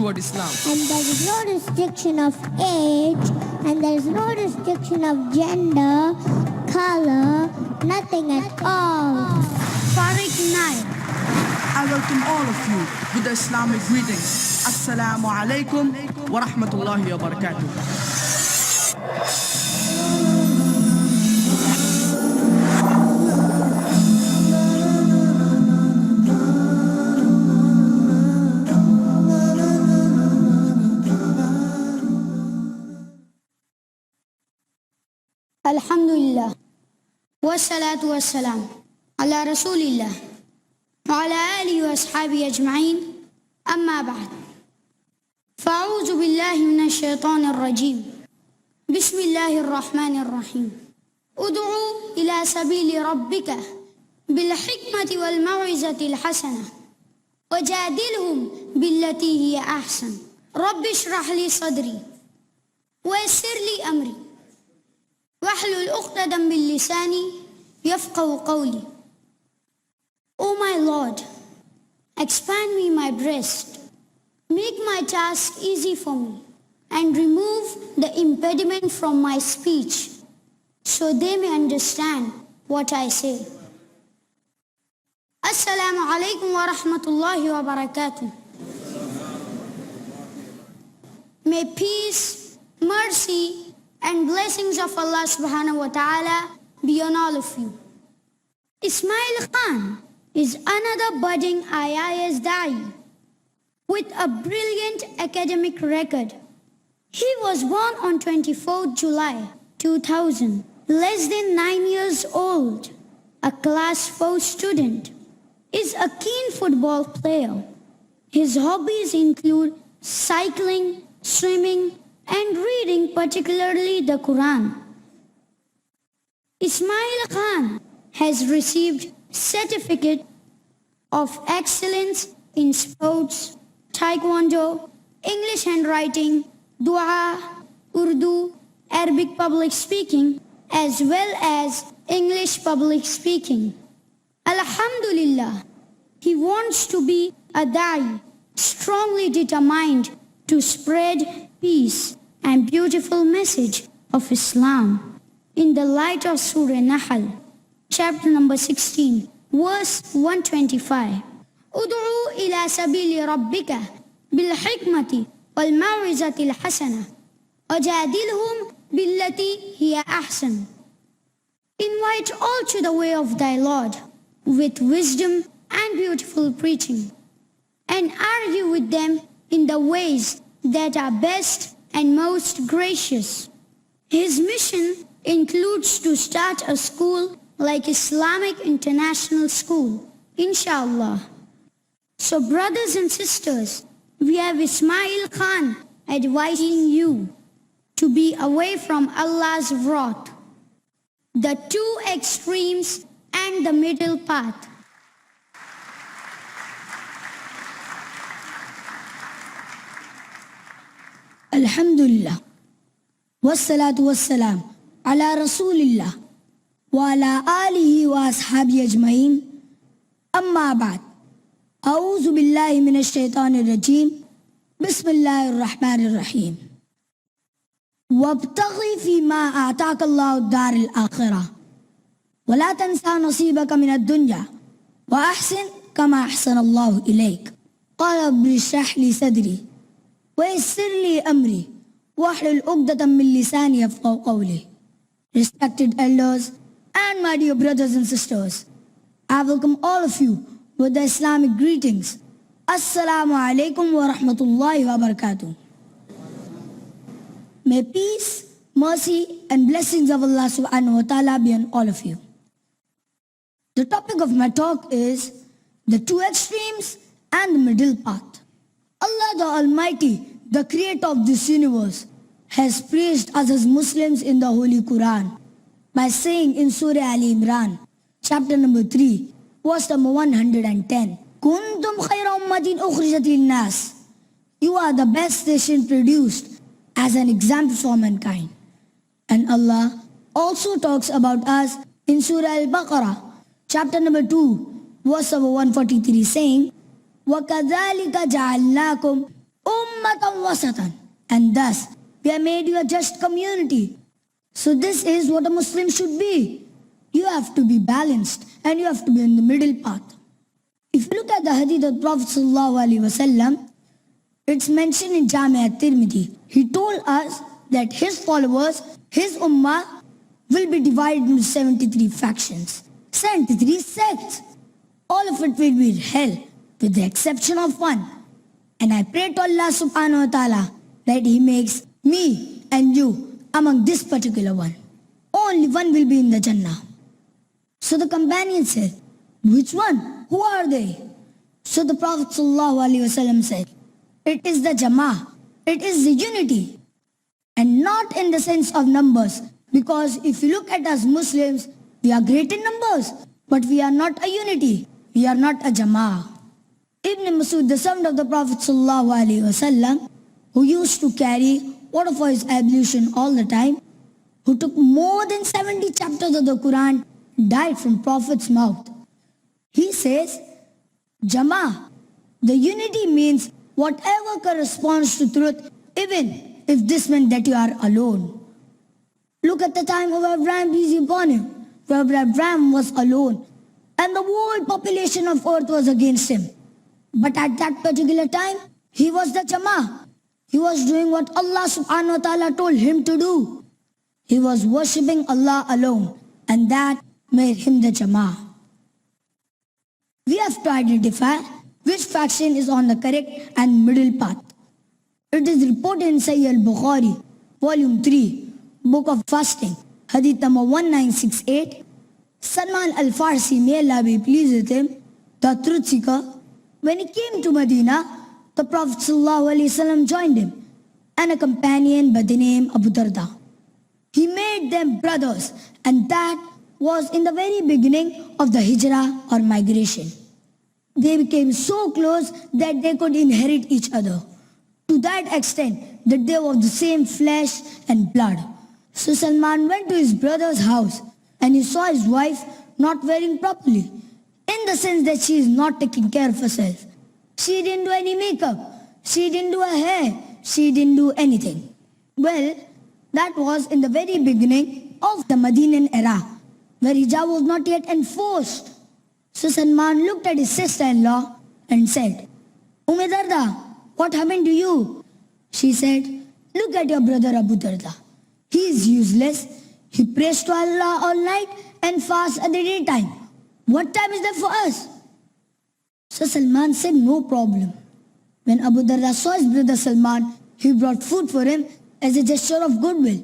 toward Islam. And there is no restriction of age, and there is no restriction of gender, color, nothing at all. Farid Nair. I welcome all of you with the Islamic greetings. Assalamu alaikum wa rahmatullahi wa barakatuh. Alhamdulillah. Wassalatu wassalam. Ala Rasulillah. Wa ala alihi wa ashabi ajma'in. Amma ba'd. Fa'udhu billahi minash shaitanir rajim. Bismillahir rahmanir rahim. Ud'u ila sabili rabbika bil hikmati wal maw'izati al hasana. Wajadilhum billati hiya ahsan. Rabbi shrah li sadri. Wa yassir li amri. واحلل عقدة من لساني يفقهوا قولي. O my Lord, expand me my breast, make my task easy for me, and remove the impediment from my speech, so they may understand what I say. Assalamu alaikum wa rahmatullahi wa barakatuh. May peace, mercy, and blessings of Allah subhanahu wa ta'ala be on all of you. Ismail Khan is another budding IIS Da'i with a brilliant academic record. He was born on 24th July 2000, less than 9 years old, a class 4 student, is a keen football player. His hobbies include cycling, swimming, and reading, particularly the Quran. Ismail Khan has received certificate of excellence in sports, taekwondo, English handwriting, dua, Urdu, Arabic public speaking, as well as English public speaking. Alhamdulillah, he wants to be a da'i, strongly determined to spread peace and beautiful message of Islam in the light of Surah Nahl, chapter number 16, verse 125. Ud'u ila sabili rabbika bil hikmati wal maw'izati al hasana wajadilhum billati hiya ahsan. Invite all to the way of thy Lord with wisdom and beautiful preaching, and argue with them in the ways that are best and most gracious. His mission includes to start a school like Islamic International School, inshallah. So brothers and sisters, we have Ismail Khan advising you to be away from Allah's wrath, the two extremes and the middle path. Alhamdulillah, wassalatu wassalam ala Rasulillah wa ala alihi wa ashabi ajma'in. Amma ba'd. A'udhu billahi minash shaitanir rajim. Bismillahir rahmanir rahim. Wabtaghi fima a'taka Allahu ad-dar al-akhirah. Wa la tansa nasibaka min ad-dunya. Wa ahsin kama ahsana Allahu ilayk. Qala rabbi shrah li sadri. وَيَسِّرْ لِي أَمْرِي وَاحْلُلْ عُقْدَةً مِّن لِّسَانِي يَفْقَهُوا قَوْلِي. Respected elders and my dear brothers and sisters, I welcome all of you with the Islamic greetings. Assalamu alaikum wa rahmatullahi wa barakatuh. May peace, mercy and blessings of Allah subhanahu wa ta'ala be on all of you. The topic of my talk is the two extremes and the middle path. Allah the Almighty, the creator of this universe, has praised us as Muslims in the Holy Quran by saying in Surah Ali Imran, chapter number 3, verse number 110, Kuntum khayra ummatin ukhrijat lin-nas. You are the best nation produced as an example for mankind. And Allah also talks about us in Surah Al-Baqarah, chapter number 2, verse number 143, saying, وَكَذَلِكَ جَعَلْنَاكُمْ ummatan wasatan. And thus, we have made you a just community. So this is what a Muslim should be. You have to be balanced and you have to be in the middle path. If you look at the hadith of Prophet ﷺ, it's mentioned in Jami' at-Tirmidhi. He told us that his followers, his ummah, will be divided into 73 factions, 73 sects. All of it will be hell, with the exception of one. And I pray to Allah subhanahu wa ta'ala that He makes me and you among this particular one. Only one will be in the Jannah. So the companion said, which one? Who are they? So the Prophet ﷺ said, it is the Jama'ah, it is the unity. And not in the sense of numbers, because if you look at us Muslims, we are great in numbers, but we are not a unity, we are not a Jama'ah. Ibn Masud, the son of the Prophet ﷺ, who used to carry water for his ablution all the time, who took more than 70 chapters of the Quran, died from Prophet's mouth. He says, Jama'ah, the unity means whatever corresponds to truth, even if this meant that you are alone. Look at the time of Abraham, peace be upon him, where Abraham was alone and the whole population of earth was against him. But at that particular time, he was the Jama'ah. He was doing what Allah subhanahu wa ta'ala told him to do. He was worshipping Allah alone, and that made him the Jama'ah. We have to identify which faction is on the correct and middle path. It is reported in Sahih al-Bukhari, volume 3, book of fasting, hadith number 1968. Salman al-Farsi, may Allah be pleased with him, the truth seeker, when he came to Medina, the Prophet ﷺ joined him and a companion by the name Abu Darda. He made them brothers, and that was in the very beginning of the hijrah or migration. They became so close that they could inherit each other, to that extent that they were of the same flesh and blood. So Salman went to his brother's house and he saw his wife not wearing properly, in the sense that she is not taking care of herself. She didn't do any makeup, she didn't do her hair, she didn't do anything. Well, that was in the very beginning of the Medinan era, where hijab was not yet enforced. So Salman looked at his sister-in-law and said, Darda, what happened to you? She said, look at your brother Abu Darda. He is useless. He prays to Allah all night and fasts at the daytime. What time is there for us? So Salman said, no problem. When Abu Darda saw his brother Salman, he brought food for him as a gesture of goodwill.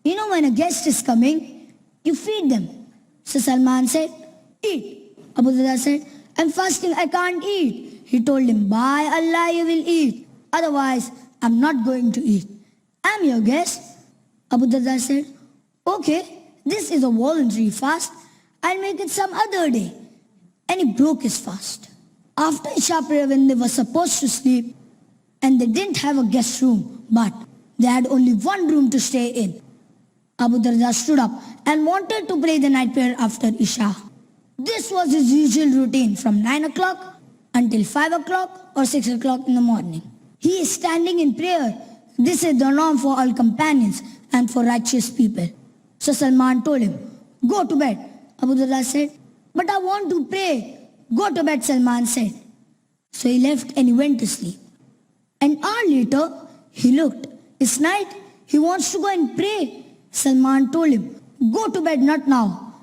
You know, when a guest is coming, you feed them. So Salman said, eat. Abu Darda said, I'm fasting, I can't eat. He told him, by Allah you will eat. Otherwise, I'm not going to eat. I'm your guest. Abu Darda said, okay, this is a voluntary fast. I'll make it some other day. And he broke his fast. After Isha prayer, when they were supposed to sleep, and they didn't have a guest room, but they had only one room to stay in, Abu Darda stood up and wanted to pray the night prayer after Isha. This was his usual routine from 9 o'clock until 5 o'clock or 6 o'clock in the morning. He is standing in prayer. This is the norm for all companions and for righteous people. So Salman told him, go to bed. Abu Darda said, but I want to pray. Go to bed, Salman said. So he left and he went to sleep. An hour later, he looked. It's night. He wants to go and pray. Salman told him, go to bed, not now.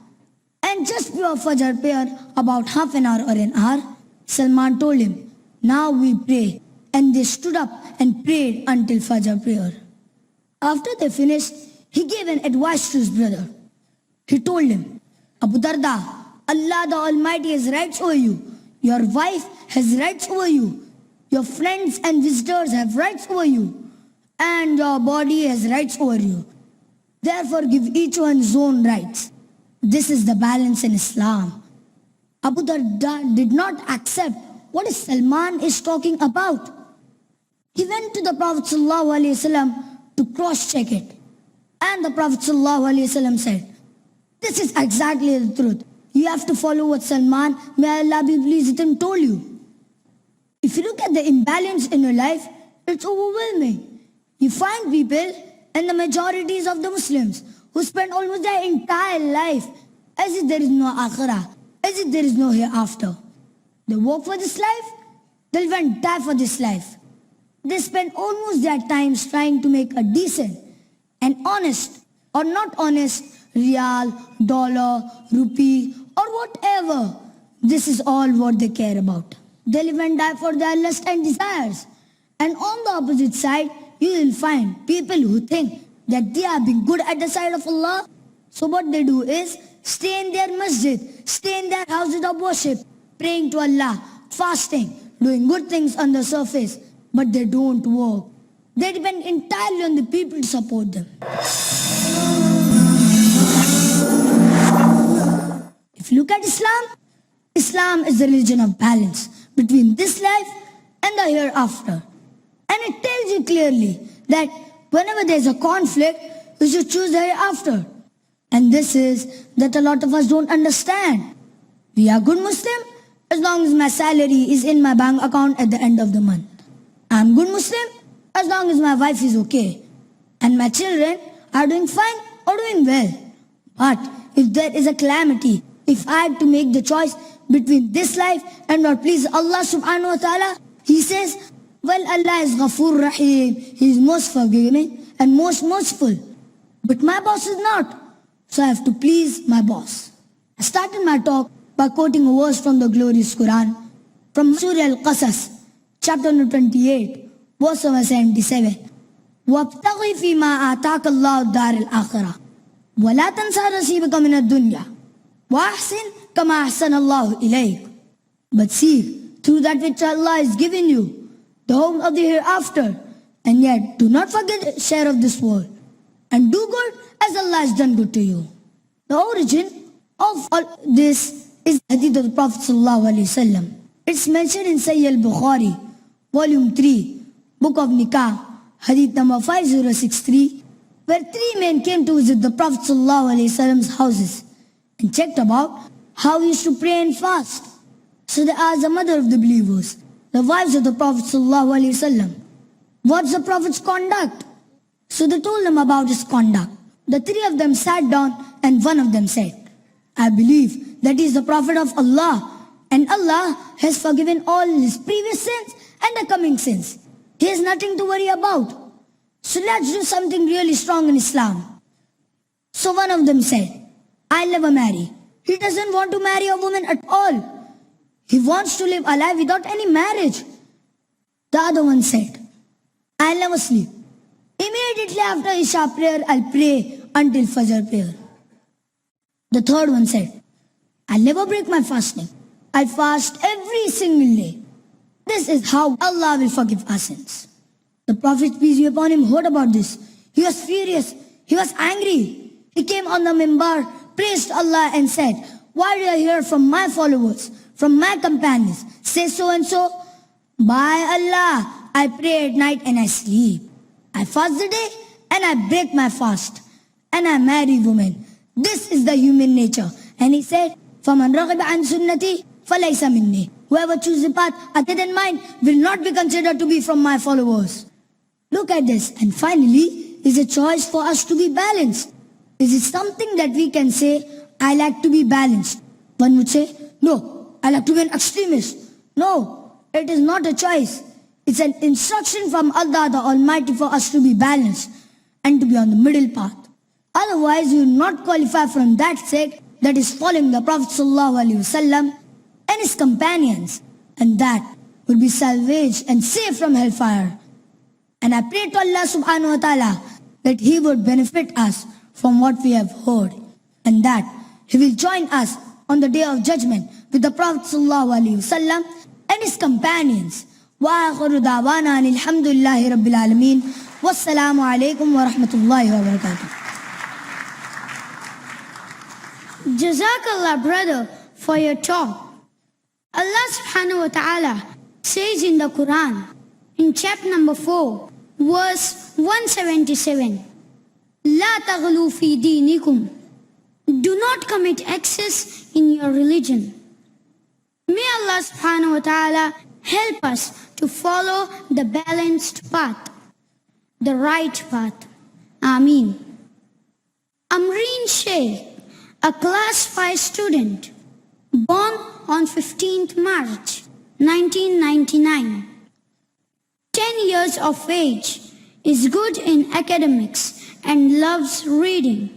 And just before Fajr prayer, about half an hour or an hour, Salman told him, now we pray. And they stood up and prayed until Fajr prayer. After they finished, he gave an advice to his brother. He told him, Abu Darda, Allah the Almighty has rights over you. Your wife has rights over you. Your friends and visitors have rights over you. And your body has rights over you. Therefore give each one his own rights. This is the balance in Islam. Abu Darda did not accept what Salman is talking about. He went to the Prophet ﷺ to cross-check it. And the Prophet ﷺ said, this is exactly the truth. You have to follow what Salman, may Allah be pleased with him, told you. If you look at the imbalance in your life, It's overwhelming. You find people, and the majorities of the Muslims, who spend almost their entire life as if there is no akhirah, as if there is no hereafter. They work for this life, they'll even die for this life. They spend almost their times trying to make a decent and honest or not honest riyal, dollar, rupee, or whatever. This is all what they care about. They'll even die for their lust and desires. And on the opposite side, you will find people who think that they are being good at the side of Allah. So what they do is stay in their masjid, stay in their houses of worship, praying to Allah, fasting, doing good things on the surface, but they don't work. They depend entirely on the people to support them. If you look at Islam, Islam is the religion of balance between this life and the hereafter. And it tells you clearly that whenever there's a conflict, you should choose the hereafter. And this is that a lot of us don't understand. We are good Muslim as long as my salary is in my bank account at the end of the month. I'm good Muslim as long as my wife is okay. And my children are doing fine or doing well. But if there is a calamity, if I had to make the choice between this life and what pleases Allah subhanahu wa ta'ala, He says, well, Allah is Ghafoor Rahim. He is most forgiving and most merciful. But my boss is not. So I have to please my boss. I started my talk by quoting a verse from the glorious Quran, from Surah Al-Qasas, chapter number 28, verse number 77. وَابْتَغِ فِي مَا آتَاكَ اللَّهُ الدَّارِ الْآخِرَةِ وَلَا تَنْسَى نَصِيبَكَ مِنَ الدُّنْيَا وَأَحْسِنْ كَمَا أَحْسَنَ اللَّهُ إِلَيْكَ. But seek through that which Allah has given you, the home of the hereafter, and yet do not forget a share of this world, and do good as Allah has done good to you. The origin of all this is the hadith of the Prophet ﷺ. It's mentioned in Sahih al-Bukhari, volume 3, book of Nikah, hadith number 5063, where three men came to visit the Prophet ﷺ's houses and checked about how he used to pray and fast. So they asked the mother of the believers, the wives of the Prophet ﷺ, what's the Prophet's conduct? So they told them about his conduct. The three of them sat down and one of them said, I believe that he is the Prophet of Allah, and Allah has forgiven all his previous sins and the coming sins. He has nothing to worry about. So let's do something really strong in Islam. So one of them said, I'll never marry. He doesn't want to marry a woman at all. He wants to live a life without any marriage. The other one said, I'll never sleep. Immediately after Isha prayer, I'll pray until Fajr prayer. The third one said, I'll never break my fasting. I'll fast every single day. This is how Allah will forgive our sins. The Prophet, peace be upon him, heard about this. He was furious. He was angry. He came on the mimbar, praised Allah and said, why do I hear from my followers, from my companions, say so and so? By Allah, I pray at night and I sleep. I fast the day and I break my fast. And I marry women. This is the human nature. And he said, فَمَنْ رَغِبَ عَنْ سُنَّتِي فَلَيْسَ مِنِّي. Whoever chooses a path other than mine will not be considered to be from my followers. Look at this. And finally, is a choice for us to be balanced. Is it something that we can say, I like to be balanced? One would say, no, I like to be an extremist. No, it is not a choice. It's an instruction from Allah the Almighty for us to be balanced and to be on the middle path. Otherwise, we will not qualify from that sect that is following the Prophet ﷺ and his companions, and that will be salvaged and safe from hellfire. And I pray to Allah subhanahu wa ta'ala that He would benefit us from what we have heard, and that He will join us on the day of judgment with the Prophet ﷺ and his companions. Wa akhiru da'wana alhamdulillahi rabbil alameen. Wassalamu alaikum wa rahmatullahi wa barakatuh. Jazakallah, brother, for your talk. Allah subhanahu wa ta'ala says in the Quran, in chapter number 4, verse 177, La taghlu fi dinikum. Do not commit excess in your religion. May Allah subhanahu wa ta'ala help us to follow the balanced path, the right path. Ameen. Amreen Sheikh, a class 5 student, born on 15th March 1999. 10 years of age, is good in academics and loves reading.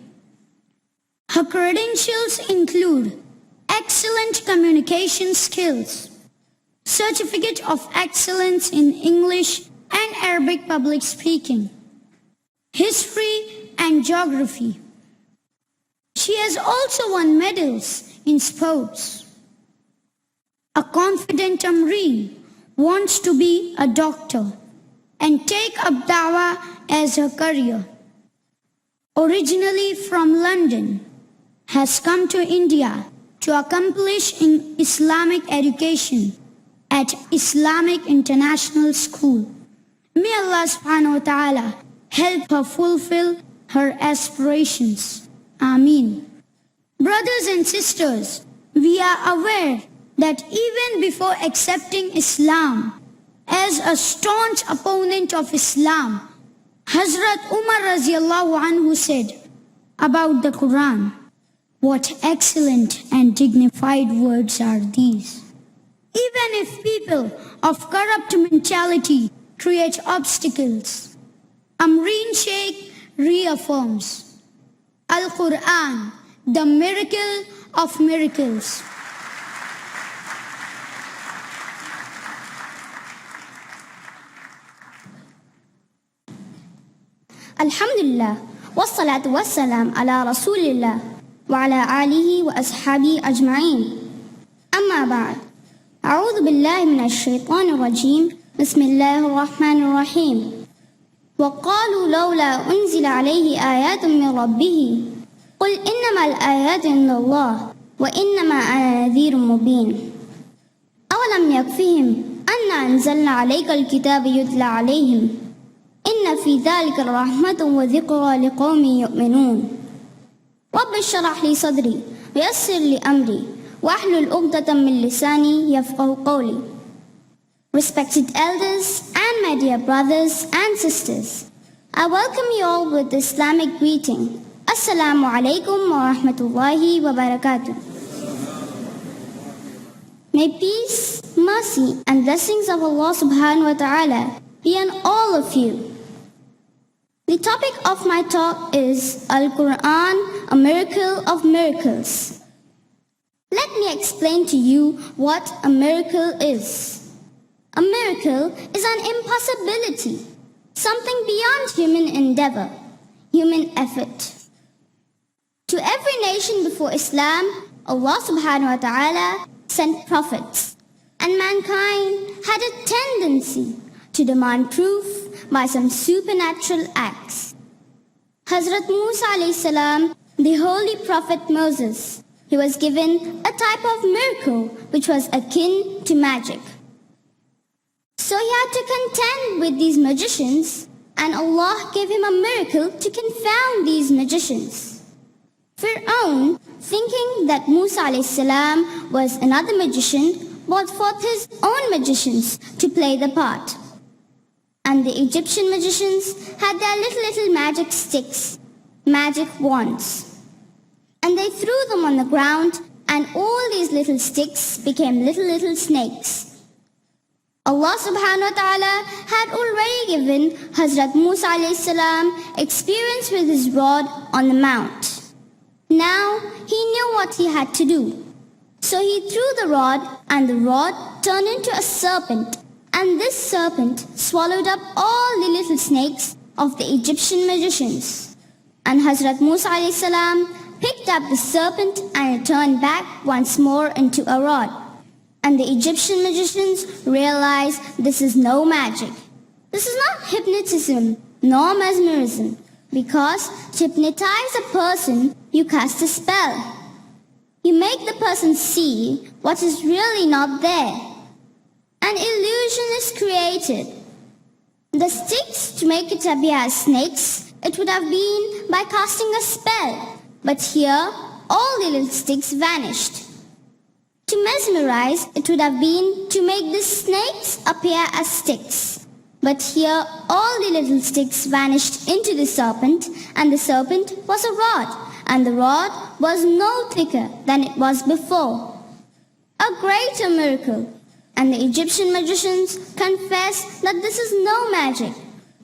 Her credentials include excellent communication skills, Certificate of Excellence in English and Arabic Public Speaking, History and Geography. She has also won medals in sports. A confident Amreen wants to be a doctor and take up dawah as her career. Originally from London, has come to India to accomplish in Islamic education at Islamic International School. May Allah subhanahu wa ta'ala help her fulfill her aspirations. Ameen. Brothers and sisters, we are aware that even before accepting Islam as a staunch opponent of Islam, Hazrat Umar radiallahu anhu said about the Quran, "What excellent and dignified words are these." Even if people of corrupt mentality create obstacles, Amreen Sheikh reaffirms Al-Quran, the miracle of miracles. Alhamdulillah, wassalatu wassalam ala rasulillah wa ala alihi wa ashabi ajma'in. Amma ba'd. A'udhu billahi minash shaitanir rajim. Bismillahir rahmanir rahim. وقالوا لولا أنزل عليه آيات من ربه قل إنما الآيات عند الله وإنما أنا نذير مبين أولم يكفهم أن أنزلنا عليك الكتاب يتلى عليهم إن في ذلك الرحمة وذكرى لقوم يؤمنون رب اشرح لي صدري ويسر لي أمري واحلل عقدة من لساني يفقه قولي. Respected elders and my dear brothers and sisters, I welcome you all with the Islamic greeting. Assalamu alaikum wa rahmatullahi wa barakatuh. May peace, mercy and blessings of Allah subhanahu wa ta'ala be on all of you. The topic of my talk is Al-Quran, a miracle of miracles. Let me explain to you what a miracle is. A miracle is an impossibility, something beyond human endeavor, human effort. To every nation before Islam, Allah subhanahu wa ta'ala sent prophets, and mankind had a tendency to demand proof by some supernatural acts. Hazrat Musa alayhi salam, the holy prophet Moses, he was given a type of miracle which was akin to magic. So he had to contend with these magicians, and Allah gave him a miracle to confound these magicians. Fir'aun, thinking that Musa a.s. was another magician, brought forth his own magicians to play the part. And the Egyptian magicians had their little magic sticks, magic wands. And they threw them on the ground, and all these little sticks became little snakes. Allah subhanahu wa ta'ala had already given Hazrat Musa alayhi salam experience with his rod on the mount. Now he knew what he had to do. So he threw the rod, and the rod turned into a serpent, and this serpent swallowed up all the little snakes of the Egyptian magicians. And Hazrat Musa alayhi salam picked up the serpent, and it turned back once more into a rod. And the Egyptian magicians realized this is no magic. This is not hypnotism nor mesmerism, because to hypnotize a person, you cast a spell. You make the person see what is really not there. An illusion is created. The sticks, to make it appear as snakes, it would have been by casting a spell. But here, all the little sticks vanished. To mesmerize, it would have been to make the snakes appear as sticks. But here all the little sticks vanished into the serpent, and the serpent was a rod, and the rod was no thicker than it was before. A greater miracle. And the Egyptian magicians confess that this is no magic.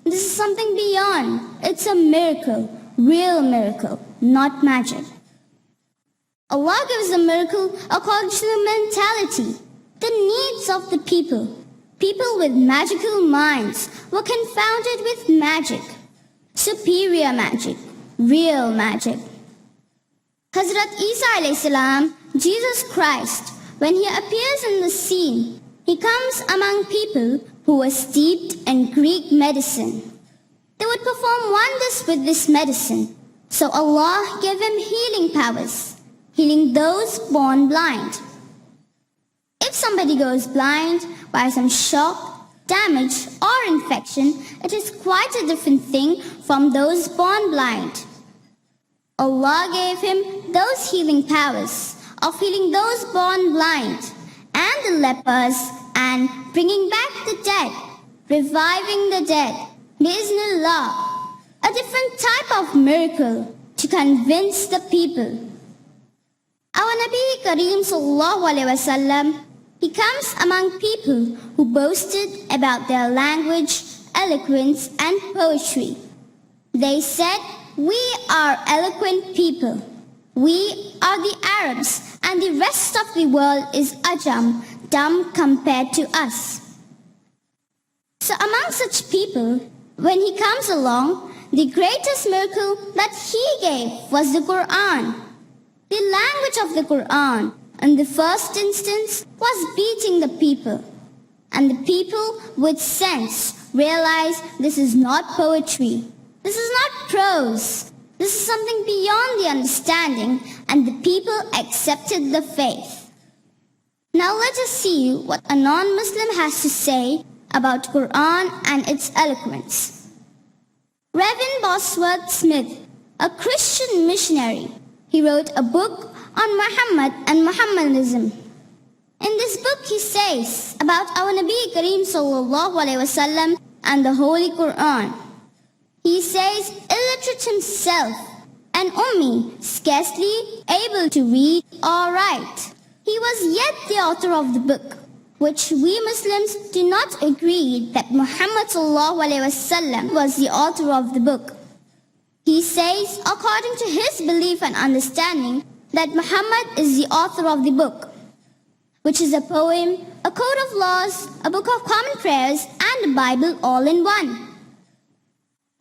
This is something beyond. It's a miracle, real miracle, not magic. Allah gives the miracle according to the mentality, the needs of the people. People with magical minds were confounded with magic, superior magic, real magic. Hazrat Isa alayhi salam, Jesus Christ, when he appears in the scene, he comes among people who were steeped in Greek medicine. They would perform wonders with this medicine. So Allah gave him healing powers, healing those born blind. If somebody goes blind by some shock, damage or infection, it is quite a different thing from those born blind. Allah gave him those healing powers of healing those born blind and the lepers and bringing back the dead, reviving the dead, Bi'Iznillah, a different type of miracle to convince the people. Our Nabi Kareem Sallallahu Alaihi Wasallam, he comes among people who boasted about their language, eloquence and poetry. They said, "We are eloquent people. We are the Arabs and the rest of the world is ajam, dumb compared to us." So among such people, when he comes along, the greatest miracle that he gave was the Quran. The language of the Quran, in the first instance, was beating the people. And the people with sense realized this is not poetry. This is not prose. This is something beyond the understanding, and the people accepted the faith. Now let us see what a non-Muslim has to say about Quran and its eloquence. Reverend Bosworth Smith, a Christian missionary, he wrote a book on Muhammad and Muhammadism. In this book he says about our Nabi Kareem Sallallahu Alaihi Wasallam and the Holy Quran. He says, illiterate himself, an ummi, scarcely able to read or write. He was yet the author of the book, which we Muslims do not agree that Muhammad Sallallahu Alaihi Wasallam was the author of the book. He says, according to his belief and understanding, that Muhammad is the author of the book, which is a poem, a code of laws, a book of common prayers, and a Bible all in one.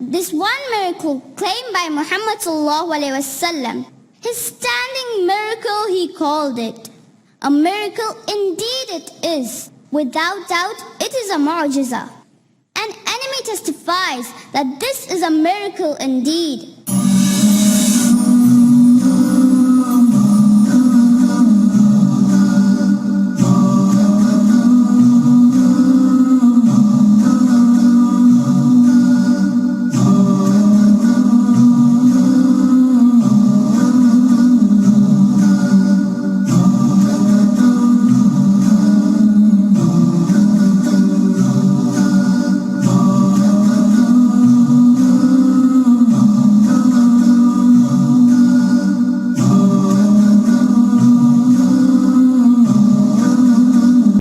This one miracle claimed by Muhammad Sallallahu Alaihi Wasallam, his standing miracle he called it. A miracle indeed it is. Without doubt, it is a mu'jiza. An enemy testifies that this is a miracle indeed.